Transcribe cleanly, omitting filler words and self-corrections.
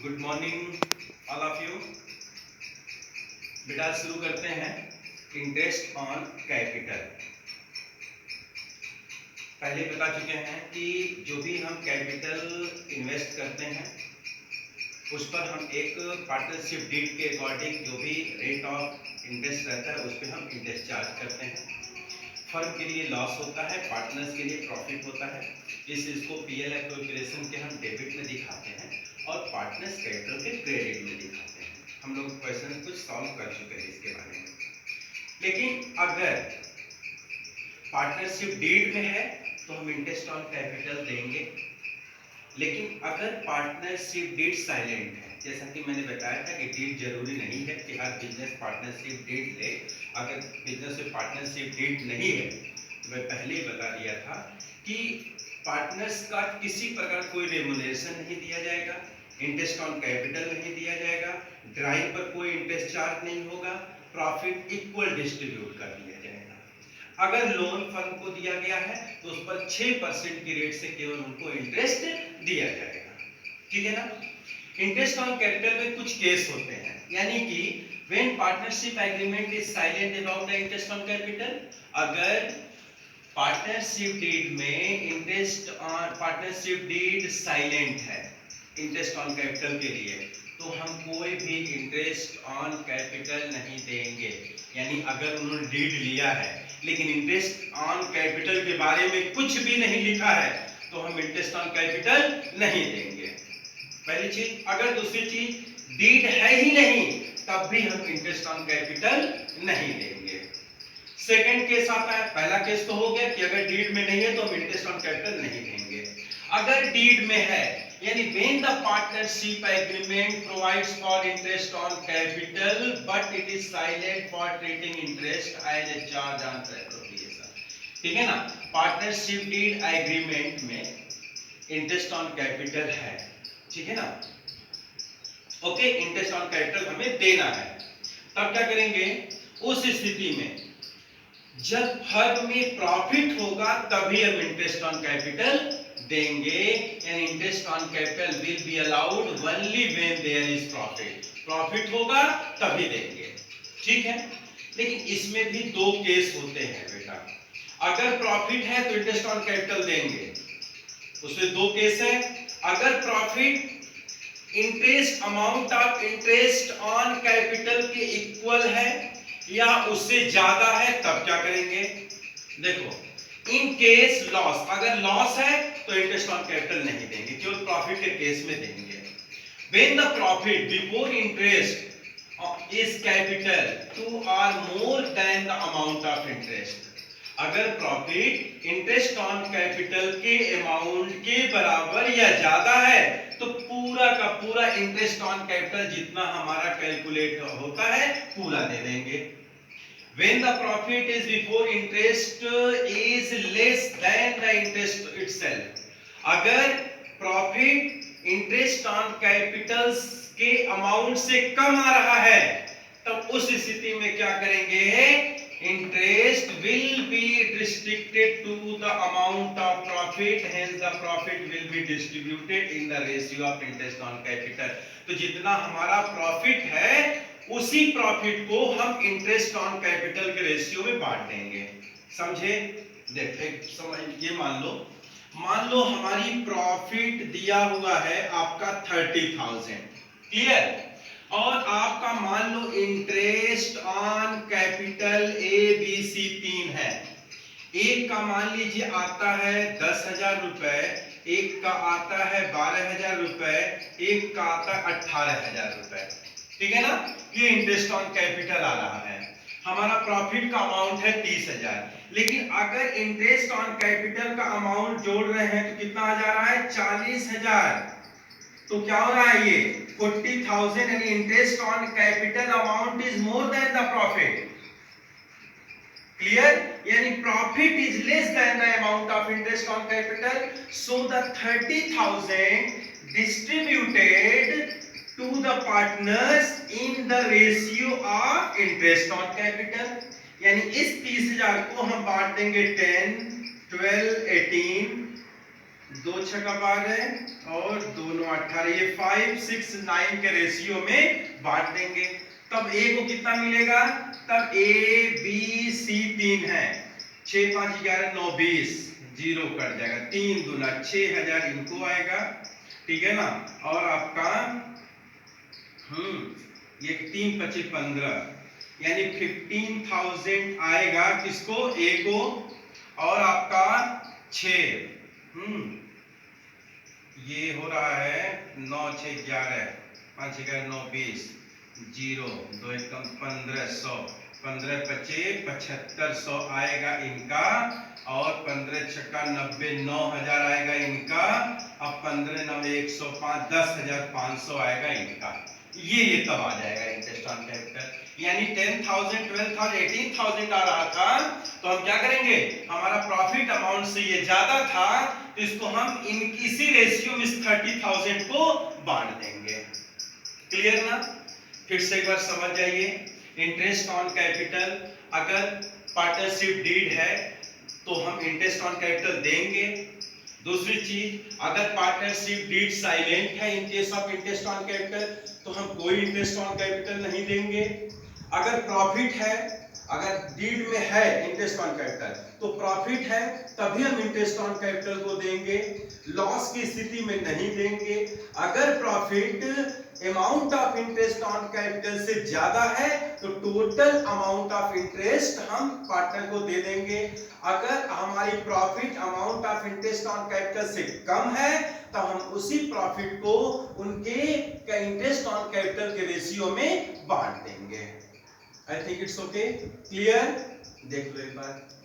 Good morning all of you. बेटा शुरू करते हैं इंटरेस्ट ऑन कैपिटल। पहले बता चुके हैं कि जो भी हम कैपिटल इन्वेस्ट करते हैं उस पर हम एक पार्टनरशिप डीड के अकॉर्डिंग जो भी रेट ऑफ इंटरेस्ट रहता है उस पर हम इंटरेस्ट चार्ज करते हैं। फर्म के लिए लॉस होता है, पार्टनर्स के लिए प्रॉफिट होता है। इसको पीएल कैलकुलेशन के हम डेबिट में दिखाते हैं और पार्टनर्स कैपिटल के क्रेडिट में दिखाते हैं। हम लोग क्वेश्चन कुछ सॉल्व कर चुके हैं इसके बारे में। लेकिन अगर पार्टनरशिप डीड में है तो हम इंटरेस्ट ऑन कैपिटल देंगे। लेकिन अगर पार्टनरशिप डीड साइलेंट है, जैसा कि मैंने बताया था कि डीड जरूरी नहीं है कि हर बिजनेस पार्टनरशिप डीड ले। अगर बिजनेस में पार्टनरशिप डीड नहीं है तो मैं पहले ही बता दिया था कि पार्टनर्स का किसी प्रकार कोई रेमुनरेशन नहीं दिया जाएगा, इंटरेस्ट ऑन कैपिटल नहीं दिया जाएगा, ड्राइव पर कोई इंटरेस्ट चार्ज नहीं होगा, प्रॉफिट इक्वल डिस्ट्रीब्यूट कर दिया जाएगा। अगर लोन फर्म को दिया गया है तो उस पर 6% की रेट से केवल उनको इंटरेस्ट दिया जाएगा। ठीक है ना। इंटरेस्ट ऑन कैपिटल में कुछ केस होते हैं, यानी कि when partnership agreement is silent about the interest on capital. अगर पार्टनरशिप डीड में interest on partnership deed silent है इंटरेस्ट ऑन कैपिटल के लिए, तो हम कोई भी इंटरेस्ट ऑन कैपिटल नहीं देंगे। यानी अगर उन्होंने डीड लिया है लेकिन इंटरेस्ट ऑन कैपिटल के बारे में कुछ भी नहीं लिखा है तो हम इंटरेस्ट ऑन कैपिटल नहीं देंगे, पहली चीज। अगर दूसरी चीज डीड है ही नहीं तब भी हम इंटरेस्ट ऑन कैपिटल नहीं देंगे। सेकंड केस आता है, पहला केस तो हो गया कि अगर डीड में नहीं है तो हम इंटरेस्ट ऑन कैपिटल नहीं देंगे। अगर डीड में है, यानी when the partnership agreement provides for interest on capital but it is silent for treating interest as a charge on appropriation। ठीक है ना। पार्टनरशिप डीड एग्रीमेंट में इंटरेस्ट ऑन कैपिटल है, ठीक है ना। ओके, इंटरेस्ट ऑन कैपिटल हमें देना है। तब क्या करेंगे उस स्थिति में, जब फर्म में प्रॉफिट होगा तभी हम इंटरेस्ट ऑन कैपिटल देंगे। And interest on capital will be allowed only when there is profit. Profit होगा तभी देंगे, ठीक है। लेकिन इसमें भी दो केस होते हैं बेटा। अगर प्रॉफिट है तो इंटरेस्ट ऑन कैपिटल देंगे, उसमें दो केस है। अगर profit interest amount of interest on capital के इक्वल है या उससे ज्यादा है तब क्या करेंगे। देखो, इन केस लॉस, अगर लॉस है तो इंटरेस्ट ऑन कैपिटल नहीं देंगे, केवल प्रॉफिट के केस में देंगे। When the profit before interest is capital 2 or more than the amount of interest। अगर प्रॉफिट इंटरेस्ट ऑन कैपिटल के अमाउंट के बराबर या ज्यादा है तो पूरा का पूरा इंटरेस्ट ऑन कैपिटल जितना हमारा कैलकुलेट होता है पूरा दे देंगे। When the profit is before interest is less than the interest itself। अगर प्रॉफिट इंटरेस्ट ऑन कैपिटल के अमाउंट से कम आ रहा है तब उस स्थिति में क्या करेंगे, interest will be restricted to the amount of profit, hence the profit will be distributed in the ratio of interest on capital. तो जितना हमारा प्रॉफिट है उसी प्रॉफिट को हम इंटरेस्ट ऑन कैपिटल के रेशियो में बांट देंगे, समझे। देखिए, ये मान लो हमारी प्रॉफिट दिया हुआ है आपका 30,000, क्लियर। और आपका मान लो interest on capital A B C 3 है। एक का मान लीजिए आता है 10,000 रुपए, एक का आता है 12,000 रुपए, एक का आता है 18,000 रुपए, ठीक है ना। ये इंटरेस्ट ऑन कैपिटल आ रहा है। हमारा प्रॉफिट का अमाउंट है 30,000, लेकिन अगर इंटरेस्ट ऑन कैपिटल का अमाउंट जोड़ रहे हैं तो कितना आ जा रहा है, 40,000। तो क्या हो रहा है, ये 40,000, यानी interest on capital amount is more than the profit, clear. यानी profit is less than the amount of interest on capital, so the 30,000 distributed to the partners in the ratio of interest on capital। यानी इस 30,000 को हम बांट देंगे 10, 12, 18, 2 छक्का 12 और 2 9 18, ये 5 6 9 के रेशियो में बांट देंगे। तब ए को कितना मिलेगा? तब ए बी सी 3 है, 6 5 11 9 20, 0 कट जाएगा, 3 दूना 6000 इनको आएगा, ठीक है ना। और आपका ये 3 25 15, यानी 15,000 आएगा किसको? ए को। और आपका 6 ये हो रहा है 9 6 11 5 11 9 20, 0 2 एकम 1500, 15 25 7500 आएगा इनका। और 15 छक्का 90, 9000 आएगा इनका। अब 15 9 105, 10,500 आएगा इनका। ये तब आ जाएगा इंटरेस्ट ऑन कैपिटल। यानी 10,000 12,000 18,000 आ रहा था, तो हम क्या करेंगे? हमारा प्रॉफिट अमाउंट से ये ज्यादा था, तो इसको हम इसी रेशियो में 30,000 को बांट देंगे। क्लियर ना? फिर से एक बार समझ जाइए। इंटरेस्ट ऑन कैपिटल अगर पार्टनरशिप डीड है तो हम इंटरेस्ट ऑन कैपिटल देंगे। दूसरी चीज, अगर पार्टनरशिप डीड साइलेंट है in case of interest on capital, तो हम कोई इंटरेस्ट ऑन कैपिटल नहीं देंगे। अगर प्रॉफिट है, अगर डीड में है इंटरेस्ट ऑन कैपिटल, तो प्रॉफिट है तभी हम इंटरेस्ट ऑन कैपिटल को देंगे, लॉस की स्थिति में नहीं देंगे। अगर profit amount of interest on capital से ज्यादा है तो टोटल अमाउंट ऑफ इंटरेस्ट हम पार्टनर को दे देंगे। अगर हमारी profit amount of interest on capital से कम है तो हम उसी प्रॉफिट को उनके इंटरेस्ट ऑन कैपिटल के रेशियो में बांट देंगे। I think it's okay. Clear? देख लो एक बार।